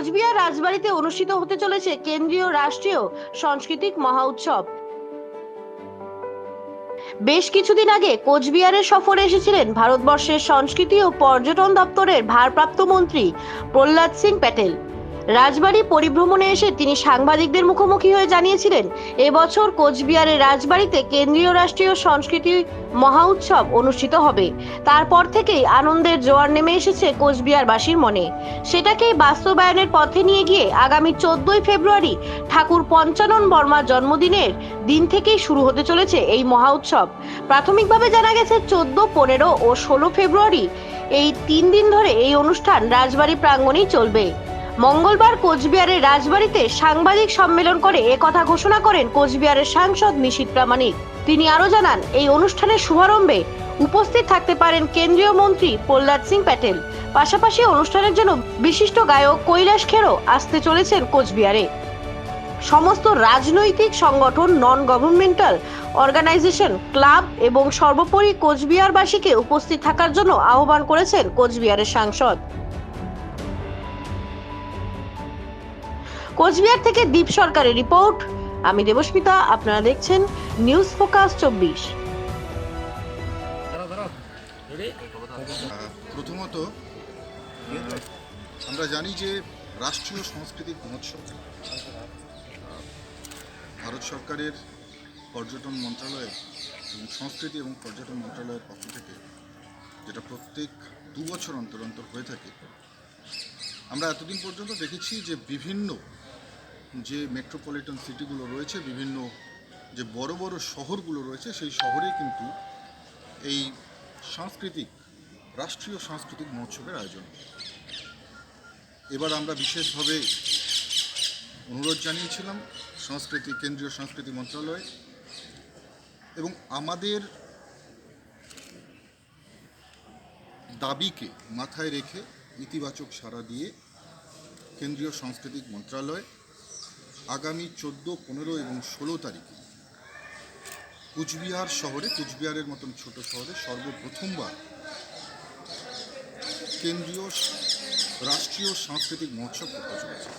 কোচবিহার রাজবাড়িতে অনুষ্ঠিত হতে চলেছে কেন্দ্রীয় রাষ্ট্রীয় সাংস্কৃতিক মহোৎসব। বেশ কিছুদিন আগে কোচবিহারে সফরে এসেছিলেন ভারতবর্ষের সংস্কৃতি ও পর্যটন দপ্তরের ভারপ্রাপ্ত মন্ত্রী প্রহ্লাদ সিং প্যাটেল। রাজবাড়ি পরিভ্রমণে এসে তিনি সাংবাদিকদের মুখোমুখি হয়ে জানিয়েছিলেন, এবছর কোচবিহারের রাজবাড়িতে কেন্দ্রীয় রাষ্ট্রীয় সংস্কৃতি মহোৎসব অনুষ্ঠিত হবে। তারপর থেকেই আনন্দের জোয়ার নেমে এসেছে কোচবিহারবাসীর মনে। সেটাকেই বাস্তবায়নের পথে নিয়ে গিয়ে আগামী 14ই ফেব্রুয়ারি ঠাকুর পঞ্চানন বর্মার জন্মদিনের দিন থেকেই শুরু হতে চলেছে এই মহোৎসব। প্রাথমিকভাবে জানা গেছে 14, 15 ও 16 ফেব্রুয়ারি এই 3 দিন ধরে এই অনুষ্ঠান রাজবাড়ি প্রাঙ্গণেই চলবে। মঙ্গলবার কোচবিহারের রাজবাড়িতে সাংবাদিক সম্মেলন করে একথা ঘোষণা করেন কোচবিহারের সাংসদ নিশীথ প্রামাণিক। তিনি আরো জানান, এই অনুষ্ঠানের শুভারম্ভে উপস্থিত থাকতে পারেন কেন্দ্রীয় মন্ত্রী প্রহ্লাদ সিং প্যাটেল। পাশাপাশি অনুষ্ঠানের জন্য বিশিষ্ট গায়ক কৈলাস খেরও আসতে চলেছেন কোচবিহারে। সমস্ত রাজনৈতিক সংগঠন, নন গভর্নমেন্টাল অর্গানাইজেশন, ক্লাব এবং সর্বোপরি কোচবিহারবাসীকে উপস্থিত থাকার জন্য আহ্বান করেছেন কোচবিহারের সাংসদ। কোচবিহার থেকে দীপ সরকারের রিপোর্ট। আমি দেবস্মিতা, আপনারা দেখছেন নিউজ ফোকাস 24। প্রথমত আমরা জানি যে রাষ্ট্রীয় সাংস্কৃতিক মহোৎসব ভারত সরকারের পর্যটন মন্ত্রণালয়ের এবং সংস্কৃতি এবং পর্যটন মন্ত্রণালয়ের পক্ষ থেকে, যেটা প্রত্যেক 2 বছর অন্তর অন্তর হয়ে থাকে। আমরা এতদিন পর্যন্ত দেখেছি যে বিভিন্ন যে মেট্রোপলিটন সিটিগুলো রয়েছে, বিভিন্ন যে বড় বড় শহরগুলো রয়েছে, সেই শহরে কিন্তু এই রাষ্ট্রীয় সাংস্কৃতিক মহোৎসবের আয়োজন। এবার আমরা বিশেষভাবে অনুরোধ জানিয়েছিলাম কেন্দ্রীয় সংস্কৃতি মন্ত্রণালয় এবং আমাদের দাবিকে মাথায় রেখে ইতিবাচক সাড়া দিয়ে কেন্দ্রীয় সাংস্কৃতিক মন্ত্রণালয় আগামী 14, 15 এবং 16 তারিখে কুচবিহার শহরে, কুচবিহারের মতন ছোট শহরে সর্বপ্রথমবার কেন্দ্রীয় রাষ্ট্রীয় সাংস্কৃতিক মহোৎসব করতে চলেছে।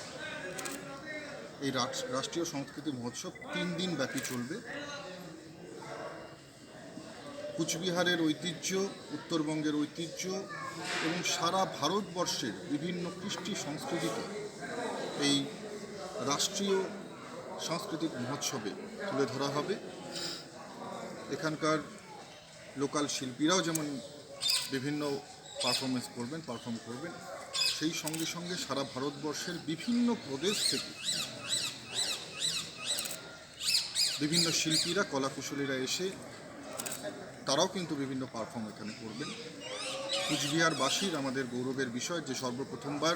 এই রাষ্ট্রীয় সাংস্কৃতিক মহোৎসব 3 দিন ব্যাপী চলবে। কুচবিহারের ঐতিহ্য, উত্তরবঙ্গের ঐতিহ্য এবং সারা ভারতবর্ষের বিভিন্ন কৃষ্টি সংস্কৃতিকে এই রাষ্ট্রীয় সাংস্কৃতিক মহোৎসবে তুলে ধরা হবে। এখানকার লোকাল শিল্পীরাও যেমন বিভিন্ন পারফর্ম করবেন, সেই সঙ্গে সঙ্গে সারা ভারতবর্ষের বিভিন্ন প্রদেশ থেকে বিভিন্ন শিল্পীরা, কলাকুশলীরা এসে তারাও কিন্তু বিভিন্ন পারফর্ম এখানে করবেন। কুচবিহারবাসীর আমাদের গৌরবের বিষয় যে সর্বপ্রথমবার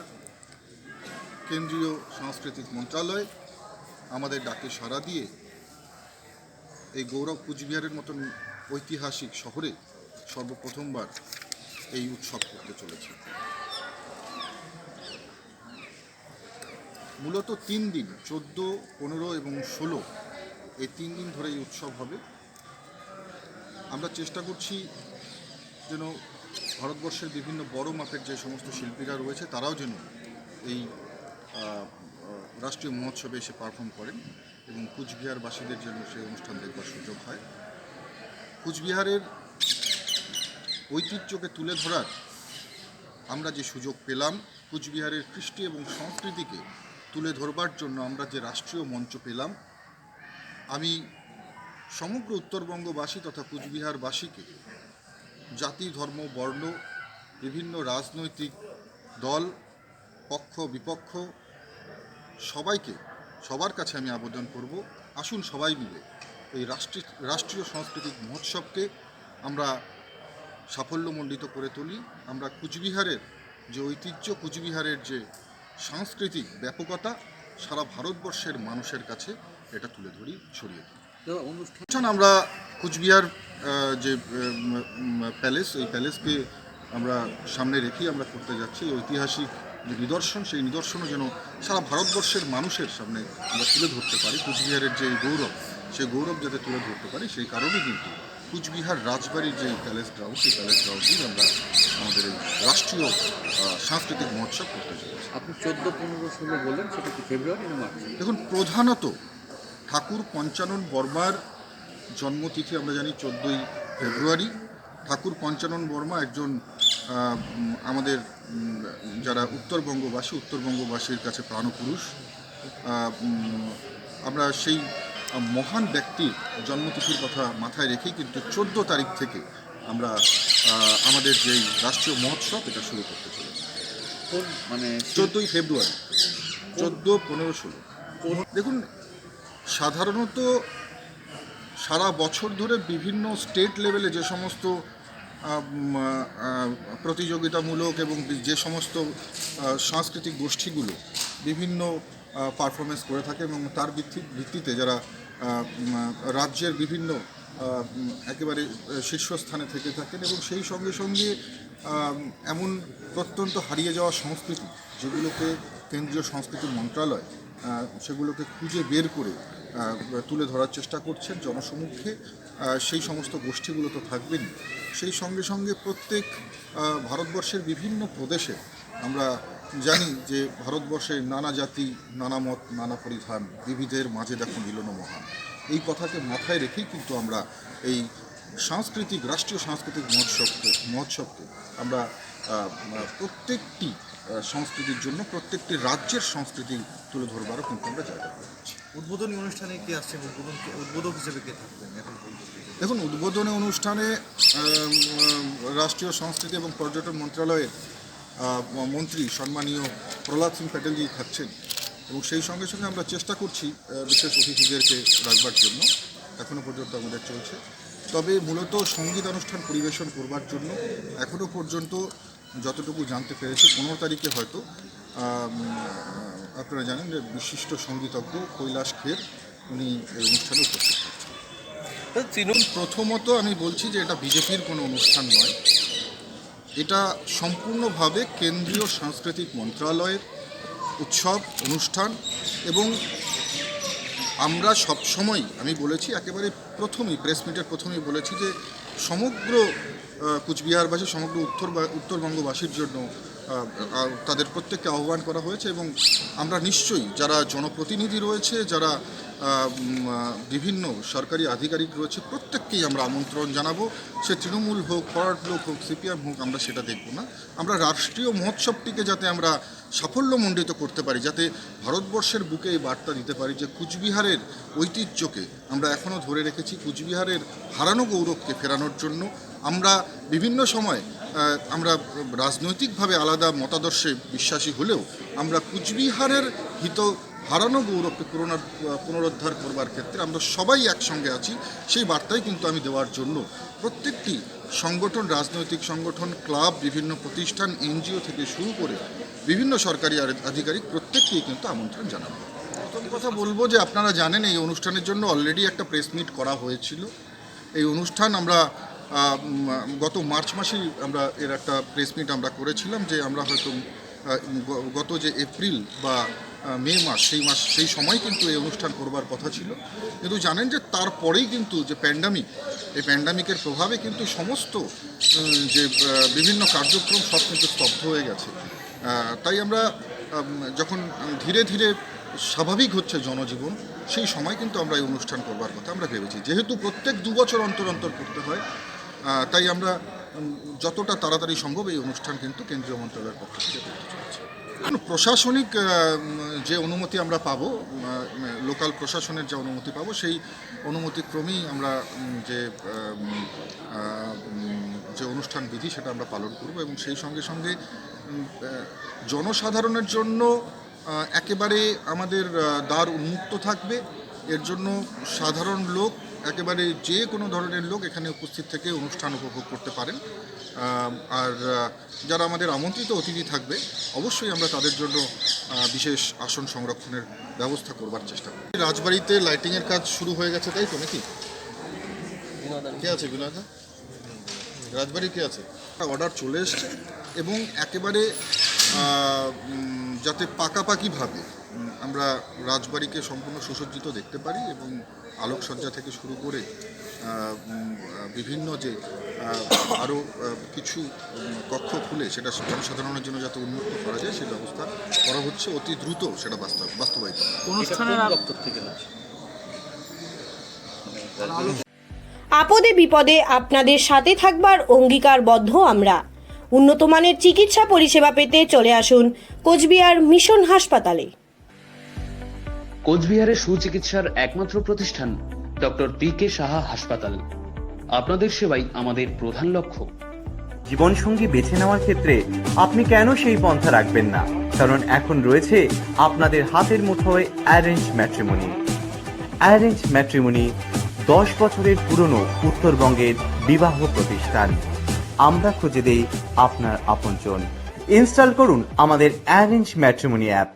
কেন্দ্রীয় সাংস্কৃতিক মন্ত্রণালয় আমাদের ডাকে সাড়া দিয়ে এই গৌরব কুচবিহারের মতন ঐতিহাসিক শহরে সর্বপ্রথমবার এই উৎসব করতে চলেছে। মূলত 3 দিন, 14, 15 এবং 16, এই 3 দিন ধরে এই উৎসব হবে। আমরা চেষ্টা করছি যেন ভারতবর্ষের বিভিন্ন বড় মাপের যে সমস্ত শিল্পীরা রয়েছে তারাও যেন এই রাষ্ট্রীয় মহোৎসবে এসে পারফর্ম করেন এবং কুচবিহারবাসীদের যেন সেই অনুষ্ঠান দেখবার সুযোগ হয়। কুচবিহারের ঐতিহ্যকে তুলে ধরার আমরা যে সুযোগ পেলাম, কুচবিহারের কৃষ্টি এবং সংস্কৃতিকে তুলে ধরবার জন্য আমরা যে রাষ্ট্রীয় মঞ্চ পেলাম, আমি সমগ্র উত্তরবঙ্গবাসী তথা কুচবিহারবাসীকে জাতি, ধর্ম, বর্ণ, বিভিন্ন রাজনৈতিক দল, পক্ষ বিপক্ষ সবার কাছে আমি আবেদন করব, আসুন সবাই মিলে এই রাষ্ট্রীয় সাংস্কৃতিক মহোৎসবকে আমরা সাফল্যমণ্ডিত করে তুলি। আমরা কুচবিহারের যে ঐতিহ্য, কুচবিহারের যে সাংস্কৃতিক ব্যাপকতা সারা ভারতবর্ষের মানুষের কাছে এটা তুলে ধরি, ছড়িয়ে দিই। অনুষ্ঠান আমরা কুচবিহার যে প্যালেস, এই প্যালেসকে আমরা সামনে রেখেই আমরা করতে যাচ্ছি। ঐতিহাসিক যে নিদর্শন, সেই নিদর্শনও যেন সারা ভারতবর্ষের মানুষের সামনে আমরা তুলে ধরতে পারি। কুচবিহারের যে গৌরব, সেই গৌরব যাতে তুলে ধরতে পারি, সেই কারণেই কিন্তু কুচবিহার রাজবাড়ির যে প্যালেস গ্রাউন্ড, সেই প্যালেস গ্রাউন্ডেই আমরা আমাদের এই রাষ্ট্রীয় সাংস্কৃতিক মহোৎসব করতে চলেছি। আপনি 14, 15, 16 বললেন, সেটা কি ফেব্রুয়ারি না মার্চ? দেখুন, প্রধানত ঠাকুর পঞ্চানন বর্মার জন্মতিথি আমরা জানি 14ই ফেব্রুয়ারি। ঠাকুর পঞ্চানন বর্মা একজন আমাদের যারা উত্তরবঙ্গবাসীর কাছে প্রাণপুরুষ। আমরা সেই মহান ব্যক্তির জন্মতিথির কথা মাথায় রেখেই কিন্তু 14 তারিখ থেকে আমরা আমাদের যেই রাষ্ট্রীয় মহোৎসব এটা শুরু করতে চলেছি। কোন মানে 14ই ফেব্রুয়ারি, 14, 15, 16। দেখুন, সাধারণত সারা বছর ধরে বিভিন্ন স্টেট লেভেলে যে সমস্ত প্রতিযোগিতামূলক এবং যে সমস্ত সাংস্কৃতিক গোষ্ঠীগুলো বিভিন্ন পারফরমেন্স করে থাকে এবং তার ভিত্তিতে যারা রাজ্যের বিভিন্ন একেবারে শীর্ষস্থানে থেকে থাকেন এবং সেই সঙ্গে সঙ্গে এমন প্রত্যন্ত হারিয়ে যাওয়া সংস্কৃতি যেগুলোকে কেন্দ্রীয় সংস্কৃতি মন্ত্রণালয় সেগুলোকে খুঁজে বের করে তুলে ধরার চেষ্টা করছেন জনসমক্ষে। সেই সমস্ত গোষ্ঠীগুলো তো থাকবেনই, সেই সঙ্গে সঙ্গে প্রত্যেক ভারতবর্ষের বিভিন্ন প্রদেশে আমরা জানি যে ভারতবর্ষের নানা জাতি, নানা মত, নানা পরিধান, বিবিধের মাঝে দেখো মিলন মহান। এই কথাকে মাথায় রেখেই কিন্তু আমরা এই রাষ্ট্রীয় সাংস্কৃতিক মহোৎসবকে আমরা প্রত্যেকটি সংস্কৃতির জন্য প্রত্যেকটি রাজ্যের সংস্কৃতি তুলে ধরবারও কিন্তু আমরা জায়গা পাচ্ছি। উদ্বোধনী অনুষ্ঠানে কি আসছে, উদ্বোধক হিসেবে কে থাকবেন এখন? দেখুন, উদ্বোধনী অনুষ্ঠানে রাষ্ট্রীয় সংস্কৃতি এবং পর্যটন মন্ত্রণালয়ের মন্ত্রী সম্মানীয় প্রহ্লাদ সিং প্যাটেলজি থাকছেন এবং সেই সঙ্গে সঙ্গে আমরা চেষ্টা করছি বিশেষ অতিথিদেরকে রাখবার জন্য। এখনও পর্যন্ত আমাদের চলছে, তবে মূলত সঙ্গীত অনুষ্ঠান পরিবেশন করবার জন্য এখনও পর্যন্ত যতটুকু জানতে পেরেছি 15 তারিখে হয়তো আপনারা জানেন যে বিশিষ্ট সঙ্গীতজ্ঞ কৈলাস খের উনি এই অনুষ্ঠানে উপস্থিত থাকছেন। প্রথমত আমি বলছি যে এটা বিজেপির কোনো অনুষ্ঠান নয়, এটা সম্পূর্ণভাবে কেন্দ্রীয় সাংস্কৃতিক মন্ত্রণালয়ের উৎসব অনুষ্ঠান। এবং আমরা সবসময়, আমি বলেছি একেবারে প্রথমেই প্রেস মিটের প্রথমেই বলেছি যে সমগ্র কুচবিহারবাসী, সমগ্র উত্তরবঙ্গবাসীর জন্য তাদের প্রত্যেককে আহ্বান করা হয়েছে এবং আমরা নিশ্চয়ই যারা জনপ্রতিনিধি রয়েছে, যারা বিভিন্ন সরকারি আধিকারিক রয়েছে, প্রত্যেককেই আমরা আমন্ত্রণ জানাবো। সে তৃণমূল হোক, ফরওয়ার্ড ব্লক হোক, সিপিএম হোক, আমরা সেটা দেখব না। আমরা রাষ্ট্রীয় মহোৎসবটিকে যাতে আমরা সাফল্যমণ্ডিত করতে পারি, যাতে ভারতবর্ষের বুকে এই বার্তা দিতে পারি যে কুচবিহারের ঐতিহ্যকে আমরা এখনও ধরে রেখেছি, কুচবিহারের হারানো গৌরবকে ফেরানোর জন্য আমরা বিভিন্ন সময় আমরা রাজনৈতিকভাবে আলাদা মতাদর্শে বিশ্বাসী হলেও আমরা কুচবিহারের হারানো গৌরবকে পুনরুদ্ধার করবার ক্ষেত্রে আমরা সবাই একসঙ্গে আছি। সেই বার্তাই কিন্তু আমি দেওয়ার জন্য প্রত্যেকটি সংগঠন, রাজনৈতিক সংগঠন, ক্লাব, বিভিন্ন প্রতিষ্ঠান, এনজিও থেকে শুরু করে বিভিন্ন সরকারি আধিকারিক প্রত্যেককেই কিন্তু আমন্ত্রণ জানাবো। প্রথম কথা বলবো যে আপনারা জানেন এই অনুষ্ঠানের জন্য অলরেডি একটা প্রেস মিট করা হয়েছিল। এই অনুষ্ঠান আমরা গত মার্চ মাসেই আমরা এর একটা প্রেস মিট আমরা করেছিলাম যে আমরা হয়তো গত যে এপ্রিল বা মে মাস, সেই সময় কিন্তু এই অনুষ্ঠান করবার কথা ছিল। কিন্তু জানেন যে তারপরেই কিন্তু যে এই প্যান্ডামিকের প্রভাবে কিন্তু সমস্ত যে বিভিন্ন কার্যক্রম সব কিন্তু স্তব্ধ হয়ে গেছে। তাই আমরা যখন ধীরে ধীরে স্বাভাবিক হচ্ছে জনজীবন, সেই সময় কিন্তু আমরা এই অনুষ্ঠান করবার কথা আমরা ভেবেছি। যেহেতু প্রত্যেক 2 বছর অন্তর অন্তর করতে হয়, তাই আমরা যতটা তাড়াতাড়ি সম্ভব এই অনুষ্ঠান কিন্তু কেন্দ্রীয় মন্ত্রণালয়ের পক্ষ থেকে করতে চলেছি। প্রশাসনিক যে অনুমতি আমরা পাবো, লোকাল প্রশাসনের যে অনুমতি পাবো, সেই অনুমতিক্রমেই আমরা যে অনুষ্ঠান বিধি সেটা আমরা পালন করব এবং সেই সঙ্গে সঙ্গে জনসাধারণের জন্য একেবারে আমাদের দ্বার উন্মুক্ত থাকবে। এর জন্য সাধারণ লোক, একেবারে যে কোনো ধরনের লোক এখানে উপস্থিত থেকে অনুষ্ঠান উপভোগ করতে পারেন। আর যারা আমাদের আমন্ত্রিত অতিথি থাকবে, অবশ্যই আমরা তাদের জন্য বিশেষ আসন সংরক্ষণের ব্যবস্থা করবার চেষ্টা করি। রাজবাড়িতে লাইটিংয়ের কাজ শুরু হয়ে গেছে, তাই তো নাকি? কে আছে বিনয়দা? রাজবাড়ি কে আছে? অর্ডার চলে এসছে এবং একেবারে যাতে পাকাপাকিভাবে আমরা রাজবাড়িকে সম্পূর্ণ সুসজ্জিত দেখতে পারি এবং আলোকসজ্জা থেকে শুরু করে বিভিন্ন যে আরও কিছু কক্ষ খুলে সেটা জনসাধারণের জন্য যাতে উন্মুক্ত করা যায় সেই ব্যবস্থা করা হচ্ছে, অতি দ্রুত সেটা বাস্তবায়িত হবে। অনুষ্ঠানের দপ্তর থেকে হচ্ছে আপদে বিপদে আপনাদের সাথে থাকবার অঙ্গীকারবদ্ধ আমরা। উন্নত মানের চিকিৎসা পরিষেবা পেতে চলে আসুন কোচবিহার মিশন হাসপাতালে। কোচবিহারের সুচিকিৎসার একমাত্র প্রতিষ্ঠান ডক্টর পি.কে. সাহা হাসপাতাল। আপনাদের সেবাই আমাদের প্রধান লক্ষ্য। জীবনসঙ্গী বেছে নেওয়ার ক্ষেত্রে আপনি কেন সেই পন্থা রাখবেন না, কারণ এখন রয়েছে আপনাদের হাতের মুঠোয় অ্যারেঞ্জ ম্যাট্রিমনি। অ্যারেঞ্জ ম্যাট্রিমনি 10 বছরের পুরনো উত্তরবঙ্গের বিবাহ প্রতিষ্ঠান। আমরা খুঁজে দেই আপনার আপনজন। ইনস্টল করুন আমাদের অ্যারেঞ্জ ম্যাট্রিমনি অ্যাপ।